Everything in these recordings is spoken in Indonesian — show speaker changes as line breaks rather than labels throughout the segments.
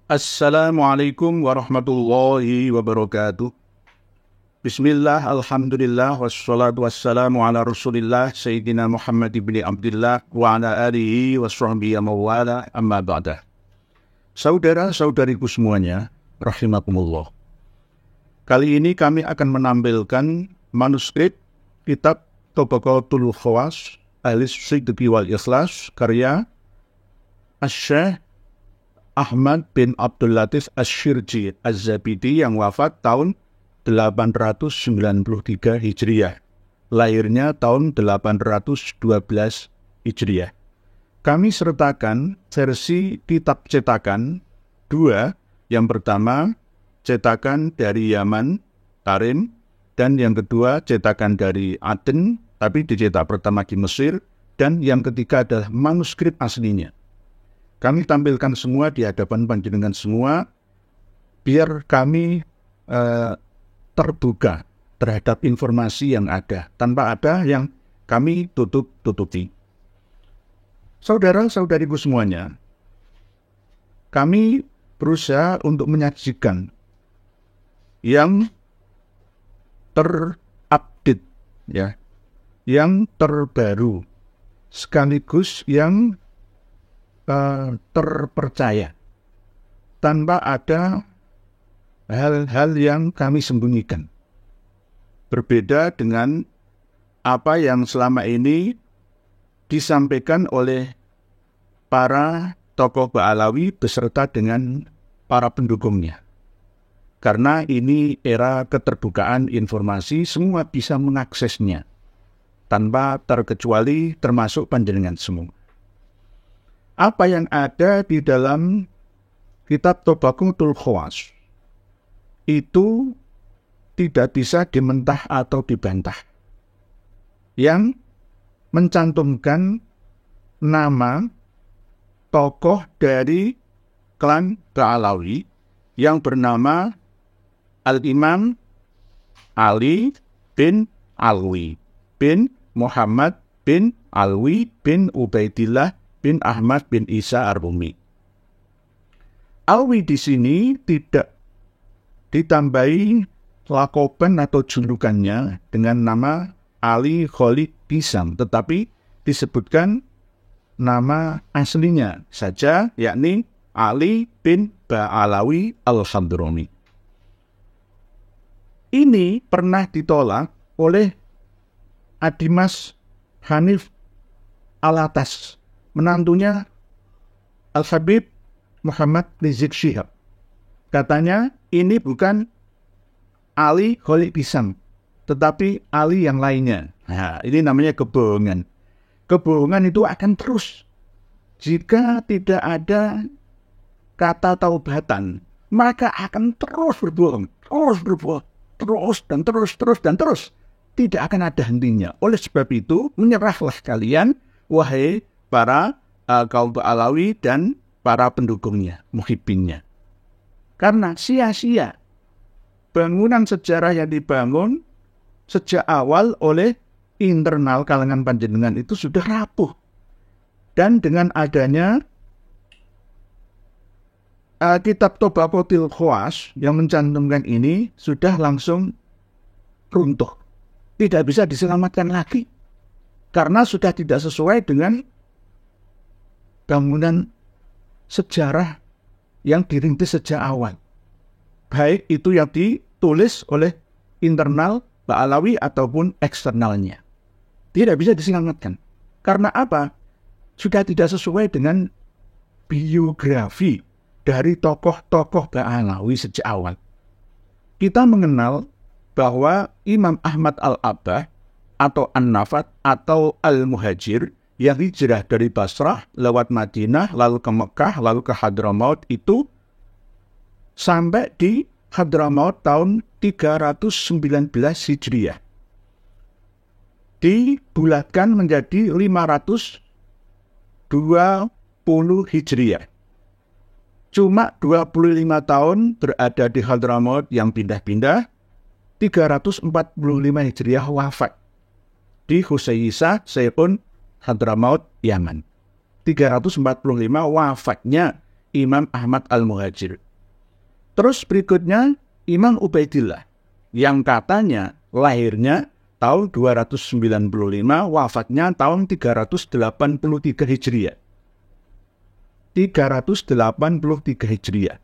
Assalamualaikum warahmatullahi wabarakatuh. Bismillah, alhamdulillah, wassalatu wassalamu ala rasulillah, Sayyidina Muhammad ibn Abdullah, wa ala alihi wa sahbihi amawala, amma ba'dah. Saudara-saudariku semuanya, rahimakumullah. Kali ini kami akan menampilkan manuskrip kitab Tabaqatul Khawas, Ahli Sidqi wal Ikhlas, karya Asy-Syaikh Ahmad bin Abdul Latif Asy-Syirji Az-Zabidi yang wafat tahun 893 Hijriah. Lahirnya tahun 812 Hijriah. Kami sertakan versi kitab cetakan dua. Yang pertama cetakan dari Yaman, Tarim, dan yang kedua cetakan dari Aden, tapi dicetak pertama di Mesir, dan yang ketiga adalah manuskrip aslinya. Kami tampilkan semua di hadapan panjenengan semua, biar kami terbuka terhadap informasi yang ada, tanpa ada yang kami tutup-tutupi. Saudara-saudariku semuanya, kami berusaha untuk menyajikan yang terupdate, ya, yang terbaru, sekaligus yang terpercaya, tanpa ada hal-hal yang kami sembunyikan. Berbeda dengan apa yang selama ini disampaikan oleh para tokoh Ba'alawi beserta dengan para pendukungnya. Karena ini era keterbukaan informasi, semua bisa mengaksesnya tanpa terkecuali, termasuk panjenengan semua. Apa yang ada di dalam kitab Tabaqatul Khawas itu tidak bisa dimentah atau dibantah. Yang mencantumkan nama tokoh dari klan Ba'alawi yang bernama Al-Imam Ali bin Alwi bin Muhammad bin Alwi bin Ubaidillah bin Ahmad bin Isa Ar-Rumi. Alwi di sini tidak ditambahi lakoban atau julukannya dengan nama Ali Khalid Hisam, tetapi disebutkan nama aslinya saja, yakni Ali bin Ba'alawi Al-Hadrami. Ini pernah ditolak oleh Adimas Hanif Alatas, menantunya Al-Habib Muhammad Rizik Syihab. Katanya ini bukan Ali Khalid Hisam, tetapi Ali yang lainnya. Nah, ini namanya kebohongan. Kebohongan itu akan terus. Jika tidak ada kata taubatan, maka akan terus berbohong, terus dan terus. Tidak akan ada hentinya. Oleh sebab itu, menyerahlah kalian, wahai para kaum Ba'alawi dan para pendukungnya, muhibbinnya. Karena sia-sia bangunan sejarah yang dibangun sejak awal oleh internal kalangan panjenengan itu sudah rapuh. Dan dengan adanya kitab Tabaqatul Khawas yang mencantumkan ini sudah langsung runtuh. Tidak bisa diselamatkan lagi. Karena sudah tidak sesuai dengan bangunan sejarah yang dirintis sejak awal. Baik itu yang ditulis oleh internal Ba'alawi ataupun eksternalnya. Tidak bisa diselamatkan. Karena apa? Sudah tidak sesuai dengan biografi dari tokoh-tokoh Ba'alawi sejak awal. Kita mengenal bahwa Imam Ahmad Al-Abbah atau An-Nafat atau Al-Muhajir yang hijrah dari Basrah lewat Madinah, lalu ke Mekah, lalu ke Hadramaut itu sampai di Hadramaut tahun 319 Hijriah. Dibulatkan menjadi 520 Hijriah. Cuma 25 tahun berada di Hadramaut yang pindah-pindah, 345 Hijriah wafat di Husayyisah Seykhun Hadramaut, Yaman. 345 wafatnya Imam Ahmad Al-Muhajir. Terus berikutnya Imam Ubaidillah yang katanya lahirnya tahun 295, wafatnya tahun 383 Hijriah. 383 Hijriah.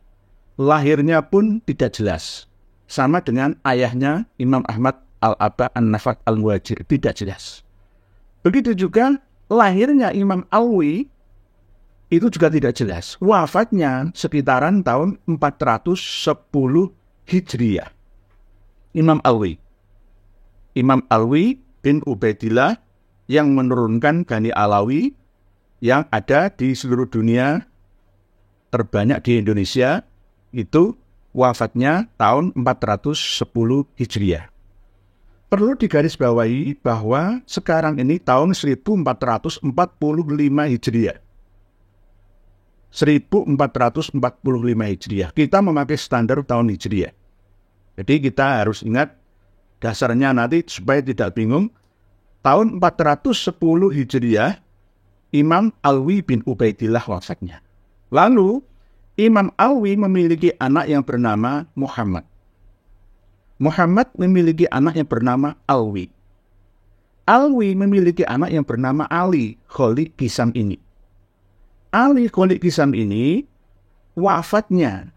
Lahirnya pun tidak jelas. Sama dengan ayahnya Imam Ahmad Al-Aba An-Nafat Al-Muhajir, tidak jelas. Begitu juga lahirnya Imam Alwi itu juga tidak jelas. Wafatnya sekitaran tahun 410 Hijriah. Imam Alwi bin Ubaidillah yang menurunkan Bani Alawi yang ada di seluruh dunia, terbanyak di Indonesia, itu wafatnya tahun 410 Hijriah. Perlu digarisbawahi bahwa sekarang ini tahun 1445 Hijriah. 1445 Hijriah. Kita memakai standar tahun Hijriah. Jadi kita harus ingat dasarnya nanti supaya tidak bingung. Tahun 410 Hijriah, Imam Alwi bin Ubaidillah wafatnya. Lalu, Imam Alwi memiliki anak yang bernama Muhammad. Muhammad memiliki anak yang bernama Alwi. Alwi memiliki anak yang bernama Ali Khalid Kisam ini. Ali Khalid Kisam ini wafatnya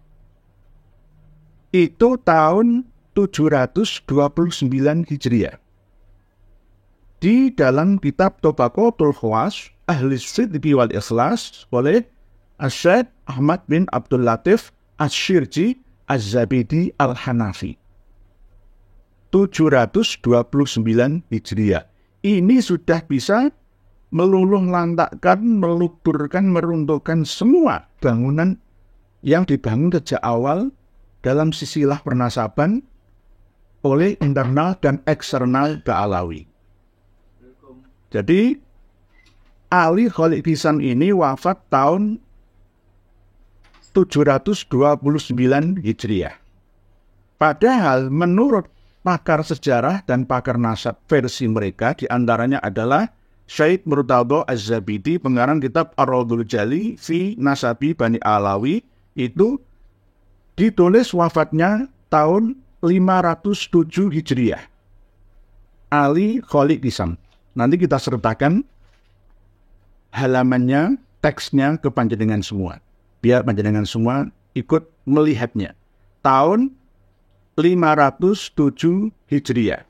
itu tahun 729 Hijriah. Di dalam kitab Tabaqatul Khawas Ahli Sidqi wal Ikhlas oleh Asy-Syaikh Ahmad bin Abdul Latif Asy-Syirji Az-Zabidi Al-Hanafi. 729 Hijriah. Ini sudah bisa meluluh lantakkan, meluburkan, meruntuhkan semua bangunan yang dibangun sejak awal dalam silsilah pernasaban oleh internal dan eksternal Ba'alawi. Jadi, Ali Khalid Kisam ini wafat tahun 729 Hijriah. Padahal menurut pakar sejarah dan pakar nasab versi mereka, diantaranya adalah Syekh Murtadha Az-Zabidi, pengarang kitab Ar-Raudhul Jali fi Nasabi Bani Alawi, itu ditulis wafatnya tahun 507 Hijriah. Ali Khalid Kisam. Nanti kita sertakan halamannya, teksnya ke panjenengan semua. Biar panjenengan semua ikut melihatnya. Tahun 507 Hijriah.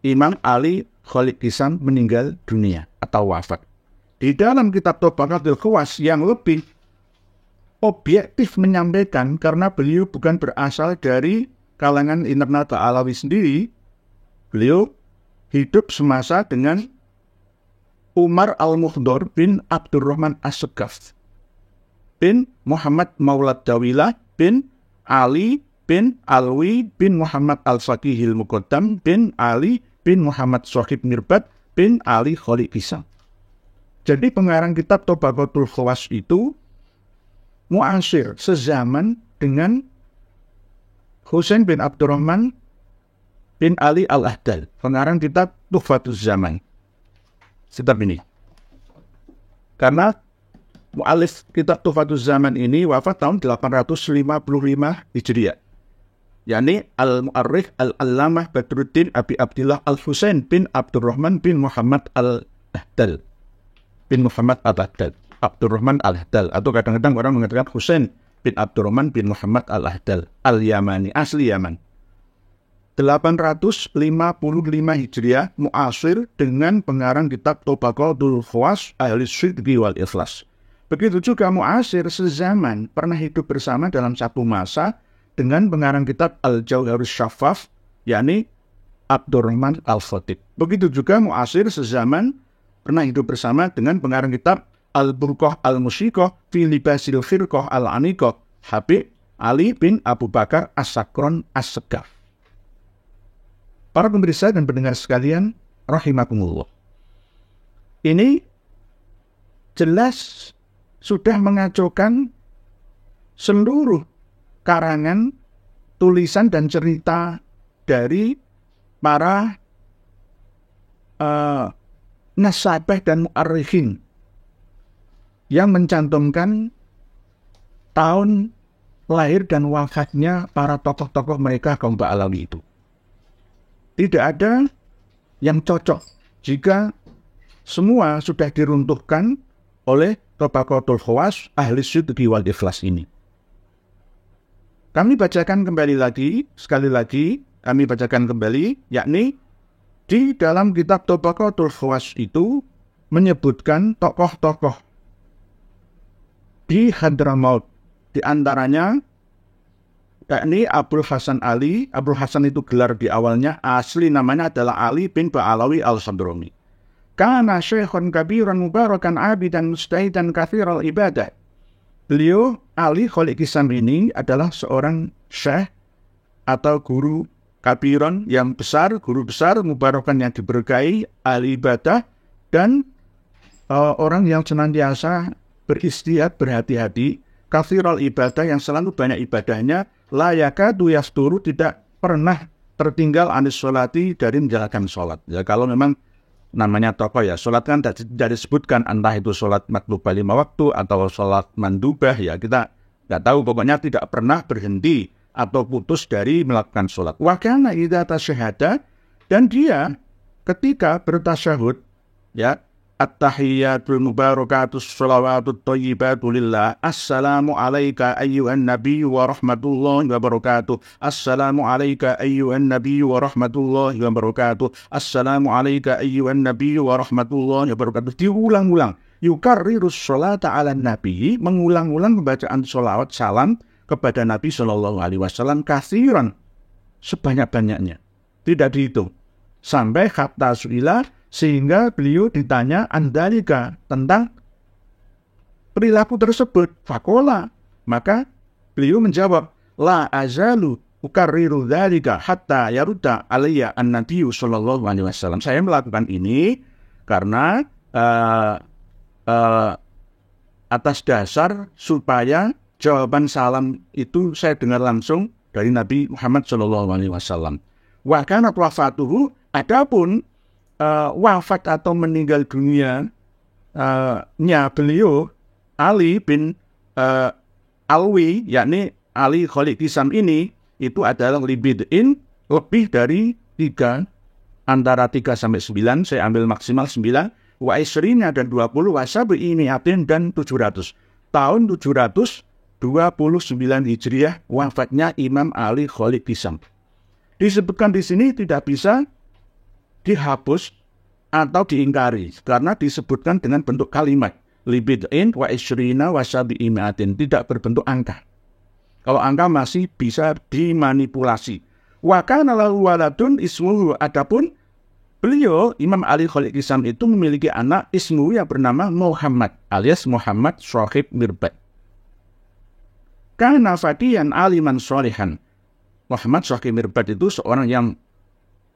Imam Ali Khalid Kisam meninggal dunia atau wafat. Di dalam kitab Tabaqatul Khawas yang lebih objektif menyampaikan, karena beliau bukan berasal dari kalangan internal Ba'alawi sendiri, beliau hidup semasa dengan Umar Al-Mukhdar bin Abdurrahman As-Segaf bin Muhammad Maulad Dawilah bin Ali bin Alwi bin Muhammad Al-Faqihil Muqaddam bin Ali bin Muhammad Sohib Mirbad bin Ali Khalid Kisam. Jadi pengarang kitab Tabaqatul Khawas itu mu'asir, sezaman dengan Husain bin Abdurrahman bin Ali Al-Ahdal, pengarang kitab Tuhfatuz Zaman. Kitab ini. Karena mu'alif kitab Tuhfatuz Zaman ini wafat tahun 855 Hijriah. yakni Al-Mu'arrikh Al-Allamah Badruddin Abi Abdillah Al-Husain bin Abdurrahman bin Muhammad Al-Ahdal. Abdurrahman Al-Ahdal. Atau kadang-kadang orang mengatakan Husain bin Abdurrahman bin Muhammad Al-Ahdal. Al-Yamani, asli Yaman. 855 Hijriah, mu'asir dengan pengarang kitab Tabaqatul Khawas Ahli Sidqi wal Ikhlas. Begitu juga mu'asir sezaman, pernah hidup bersama dalam satu masa dengan pengarang kitab Al-Jauharus Syaffaf, yakni Abdurrahman Al-Khatib. Begitu juga mu'asir sezaman pernah hidup bersama dengan pengarang kitab Al-Burqah Al-Musiqah fi Libasil Firqah Al-Aniqah, Habib Ali bin Abu Bakar As-Sakron As-Segaf. Para pemirsa dan pendengar sekalian, rahimakumullah. Ini jelas sudah mengacaukan seluruh karangan, tulisan dan cerita dari para nasabah dan mu'arrikhin yang mencantumkan tahun lahir dan wafatnya para tokoh-tokoh mereka kaum Ba'alawi itu. Tidak ada yang cocok jika semua sudah diruntuhkan oleh Tabaqatul Khawas ahli sidqi wal ikhlas ini. Kami bacakan kembali lagi, sekali lagi kami bacakan kembali, yakni di dalam kitab Tabaqatul Khawas itu menyebutkan tokoh-tokoh di Hadramaut, di antaranya yakni Abul Hasan Ali. Abul Hasan itu gelar di awalnya, asli namanya adalah Ali bin Ba'alawi al-Hadrami. Kana syekhun kabiran mubarakan abidan mustahidan kathiral ibadah. Beliau Ali Khalid Kisam ini adalah seorang syekh atau guru kabiran yang besar, guru besar, mubarakan yang diberkahi, ahli ibadah, dan orang yang senantiasa beristihad, berhati-hati, kathiral ibadah yang selalu banyak ibadahnya, la yakadu yasturu, tidak pernah tertinggal anis sholati, dari menjalankan sholat. Ya, kalau memang namanya tokoh ya, sholat kan tidak disebutkan, entah itu sholat maktubah 5 waktu atau sholat mandubah, ya kita nggak tahu, pokoknya tidak pernah berhenti atau putus dari melakukan sholat. Wa kana idza tasyahada, dan dia ketika bertasyahud, ya, at-tahiyyatul mubarakatus sholawatut thayyibatu lillah, assalamu alayka ayyuhan nabiyyu wa rahmatullahi wa barakatuh, assalamu alayka ayyuhan nabiyyu wa rahmatullahi wa barakatuh, assalamu alayka ayyuhan nabiyyu wa rahmatullahi wa barakatuh. Diulang-ulang, yukarrirus sholata ala nabi, mengulang-ulang pembacaan sholawat salam kepada Nabi Shallallahu Alaihi Wasallam, kasiran, sebanyak-banyaknya, tidak dihitung, sampai hatta su'ilah, sehingga beliau ditanya andalika, tentang perilaku tersebut. Fakola, maka beliau menjawab, la azalu ukarriru dzalika hatta yarudda alayya an-nabiyyu sallallahu alaihi wasallam. Saya melakukan ini karena atas dasar supaya jawaban salam itu saya dengar langsung dari Nabi Muhammad sallallahu alaihi wasallam. Wa kanat wafatuhu, adapun wafat atau meninggal dunia beliau Ali bin Alwi, yakni Ali Khalid Kisam ini, itu adalah libid'in, lebih dari 3, antara 3 sampai 9, saya ambil maksimal 9, wa isrina dan 20, wa sab'i mi'atin dan 700. Tahun 729 Hijriah wafatnya Imam Ali Khalid Kisam. Disebutkan di sini tidak bisa dihapus atau diingkari karena disebutkan dengan bentuk kalimat libid'in wa isrina wa sab'i mi'atin, tidak berbentuk angka. Kalau angka masih bisa dimanipulasi. Wa kana lahu waladun ismuhu, adapun beliau Imam Ali Khalid Kisam itu memiliki anak, ismuhu, yang bernama Muhammad alias Muhammad Shahib Mirbad. Kana fadiyan aliman sholihan. Muhammad Shahib Mirbad itu seorang yang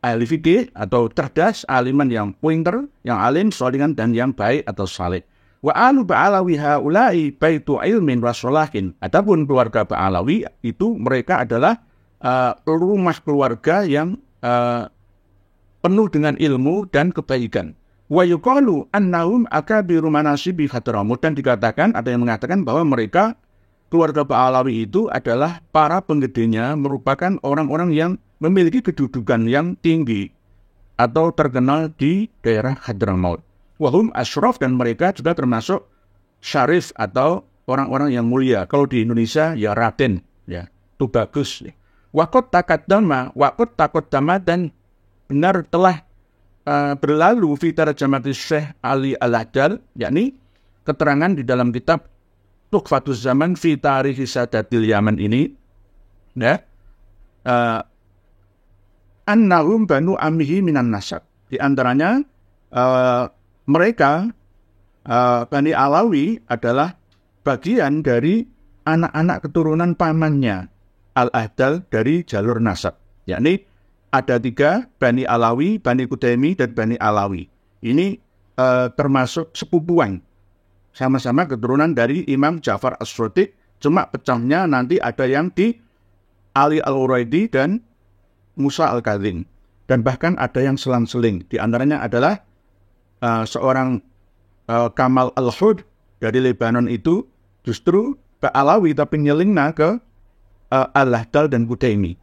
ahli fikih atau cerdas, aliman yang pinter, yang alim, sholihan, dan yang baik atau saleh. Wa alu Ba'alawi haula'i baitu ilmin wa sholahin. Adapun keluarga Ba'alawi itu mereka adalah rumah keluarga yang penuh dengan ilmu dan kebaikan. Wa yuqalu annahum akabiru manasibi Hadramaut, dan dikatakan, ada yang mengatakan bahwa mereka keluarga Ba'alawi itu adalah para penggedenya, merupakan orang-orang yang memiliki kedudukan yang tinggi atau terkenal di daerah Hadramaut. Wahum asyraf, dan mereka juga termasuk syarif atau orang-orang yang mulia. Kalau di Indonesia ya raden, ya itu bagus. Waqad taqaddama, dan benar telah berlalu fi tarjamatis Syekh Ali Al-Haddad, yakni keterangan di dalam kitab Tuhfatuz Zaman fi Tarikh Sadatil Yaman ini, ya, annahum banu ammihi minan nasab. Di antaranya mereka Bani Alawi adalah bagian dari anak-anak keturunan pamannya Al-Ahdal dari jalur nasab. Yakni ada 3, Bani Alawi, Bani Kudaimi, dan Bani Alawi. Ini termasuk sepupuan, sama-sama keturunan dari Imam Ja'far As-Shadiq, cuma pecahnya nanti ada yang di Ali Al-Uraidi dan Musa Al-Kadzim, dan bahkan ada yang selang-seling. Di antaranya adalah seorang Kamal Al-Hud dari Lebanon, itu justru Ba'alawi tapi nyelingna ke Al-Lahdal dan Kudaimi.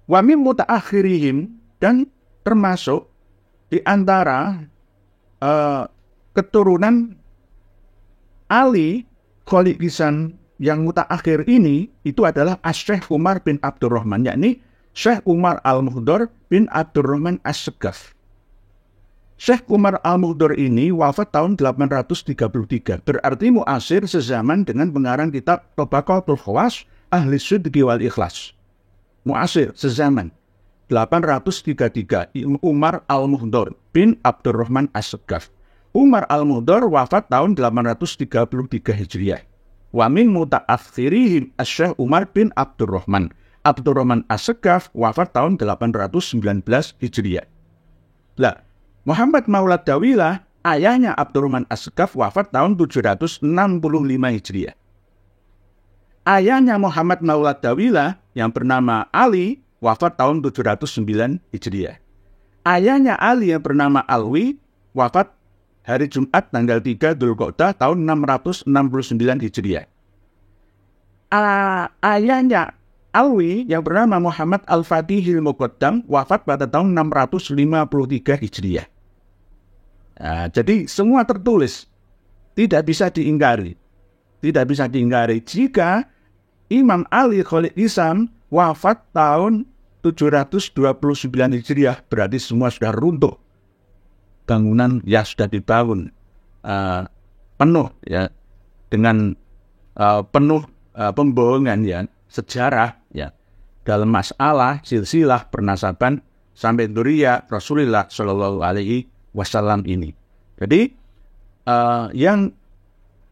Wa min mutaakhirihim, dan termasuk di antara keturunan Ali Khalid Lisan yang mutaakhir ini itu adalah Syekh Umar bin Abdurrahman, yakni Syekh Umar Al-Muhdar bin Abdurrahman As-Segaf. Syekh Umar Al-Muhdar ini wafat tahun 833, berarti muasir sezaman dengan pengarang kitab Tabaqatul Khawas Ahli Sidqi wal Ikhlas. Muasir sezaman 833, Umar Al-Muhdar bin Abdurrahman As-Segaf. Umar Al-Muhdar wafat tahun 833 Hijriah. Wa min mutaakhirihim Syekh Umar bin Abdurrahman. Abdurrahman As-Segaf wafat tahun 819 Hijriah. Lah, Muhammad Maulad Dawilah, ayahnya Abdurrahman As-Segaf wafat tahun 765 Hijriah. Ayahnya Muhammad Maulad Dawilah yang bernama Ali wafat tahun 709 Hijriah. Ayahnya Ali yang bernama Alwi wafat hari Jumat tanggal 3 Dzulqa'dah tahun 669 Hijriah. Ayahnya Alwi yang bernama Muhammad Al-Fatihil Muqaddam wafat pada tahun 653 Hijriah. Nah, jadi semua tertulis, tidak bisa diingkari. Tidak bisa diingkari jika Imam Ali Khalid Lisan wafat tahun 729 Hijriah, berarti semua sudah runtuh. Bangunan yang sudah dibangun penuh ya dengan penuh pembohongan ya, sejarah ya, dalam masalah silsilah pernasaban sampai dzurriyyah Rasulullah Shallallahu Alaihi Wasallam ini. Jadi yang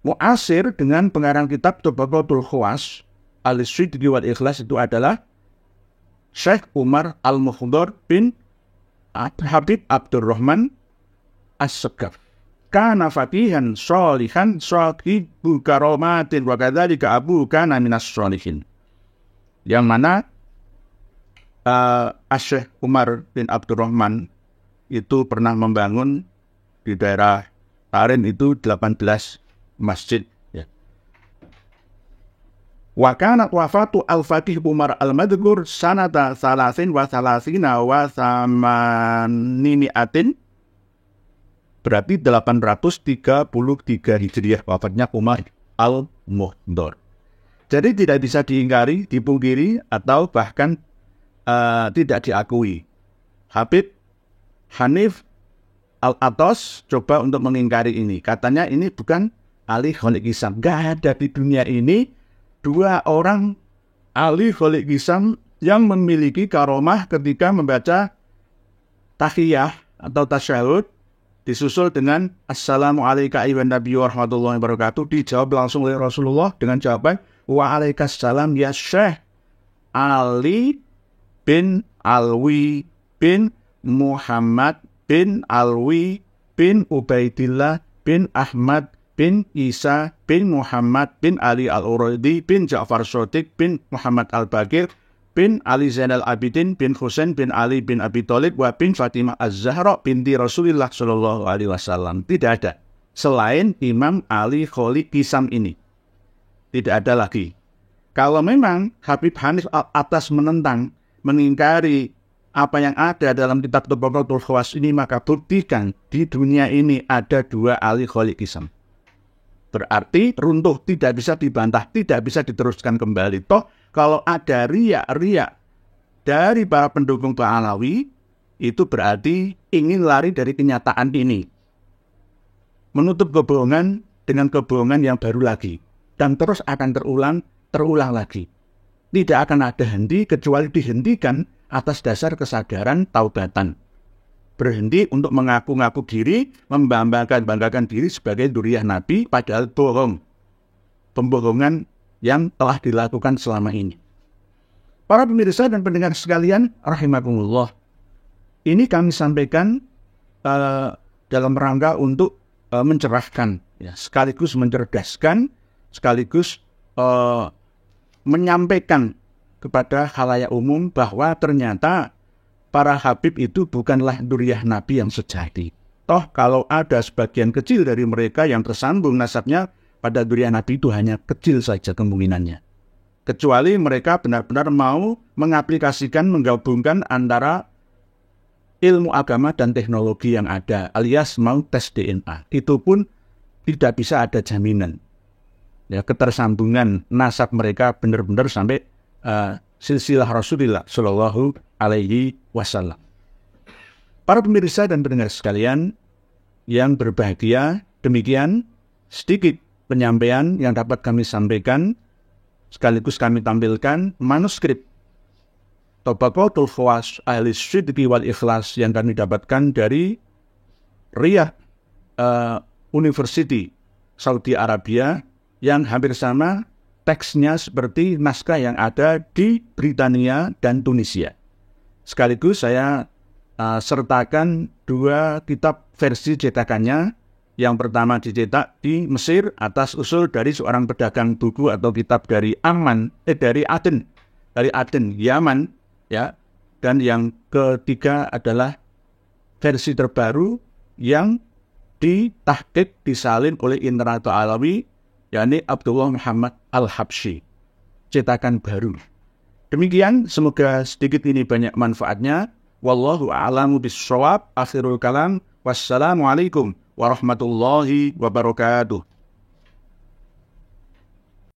muasir dengan pengarang kitab Tabaqatul Khawas Ahli Sidqi wal Ikhlas itu adalah Syekh Umar Al-Muhdar bin Habib Abdurrahman As-Segaf. Kana fatihan sholihan sahibu karomatin wa kadzalika abu kana minas sholihin. Yang mana Syekh Umar bin Abdurrahman itu pernah membangun di daerah Tarin itu 18 masjid ya. Wa kanat wafatu Al-Fatih Umar Al-Madhkur sanata salasin wa salasina wa samaniniatin, berarti 833 Hijriah wafatnya Umar Al-Muhdar. Jadi tidak bisa diingkari, dipungkiri, atau bahkan tidak diakui. Habib Hanif Al-Atos coba untuk mengingkari ini. Katanya ini bukan Ali Khalid Lisan. Gak ada di dunia ini dua orang Ali Khalid Lisan yang memiliki karomah ketika membaca tahiyah atau tasyahud disusul dengan Assalamualaikum ayyuhan nabi wa rahmatullahi wa barakatuh, dijawab langsung oleh Rasulullah dengan jawaban Waalaikumsalam ya Syekh Ali bin Alwi bin Muhammad bin Alwi bin Ubaidillah bin Ahmad bin Isa bin Muhammad bin Ali Al-Uraidi bin Ja'far Shadiq bin Muhammad Al-Baqir bin Ali Zainal Abidin bin Husain bin Ali bin Abi Thalib wa bin Fatimah Az-Zahra binti Rasulullah Shallallahu Alaihi Wasallam. Tidak ada selain Imam Ali Khalid Lisan ini. Tidak ada lagi. Kalau memang Habib Hanif Al-Atas menentang, mengingkari apa yang ada dalam kitab Tabaqatul Khawas ini, maka buktikan di dunia ini ada dua Ali Khalid Lisan. Berarti runtuh, tidak bisa dibantah, tidak bisa diteruskan kembali. Toh kalau ada riak-riak dari para pendukung Ba'alawi, itu berarti ingin lari dari kenyataan ini. Menutup kebohongan dengan kebohongan yang baru lagi. Dan terus akan terulang lagi. Tidak akan ada henti kecuali dihentikan atas dasar kesadaran taubatan. Berhenti untuk mengaku-ngaku diri, membanggakan diri sebagai dzurriyyah Nabi, padahal bohong. Pembohongan yang telah dilakukan selama ini. Para pemirsa dan pendengar sekalian, rahimakumullah. Ini kami sampaikan dalam rangka untuk mencerahkan, ya, sekaligus mencerdaskan, sekaligus menyampaikan kepada khalayak umum bahwa ternyata para habib itu bukanlah dzurriyyah Nabi yang sejati. Toh kalau ada sebagian kecil dari mereka yang tersambung nasabnya pada durian Nabi itu hanya kecil saja kemungkinannya. Kecuali mereka benar-benar mau mengaplikasikan, menggabungkan antara ilmu agama dan teknologi yang ada, alias mau tes DNA. Itu pun tidak bisa ada jaminan. Ya, ketersambungan nasab mereka benar-benar sampai silsilah Rasulullah Shallallahu Alaihi Wasallam. Para pemirsa dan pendengar sekalian yang berbahagia, demikian sedikit penyampaian yang dapat kami sampaikan, sekaligus kami tampilkan manuskrip Tabaqatul Khawas Ahli Sidqi wal Ikhlas yang kami dapatkan dari Riyadh University Saudi Arabia, yang hampir sama teksnya seperti naskah yang ada di Britania dan Tunisia. Sekaligus saya sertakan dua kitab versi cetakannya. Yang pertama dicetak di Mesir atas usul dari seorang pedagang buku atau kitab dari Aden, Yaman, ya. Dan yang ketiga adalah versi terbaru yang ditahqiq, disalin oleh Internato Alawi, yakni Abdullah Muhammad Al-Habsyi, cetakan baru. Demikian, semoga sedikit ini banyak manfaatnya. Wallahu a'lamu bis-shawab. Akhirul kalam. Wassalamualaikum warahmatullahi wabarakatuh.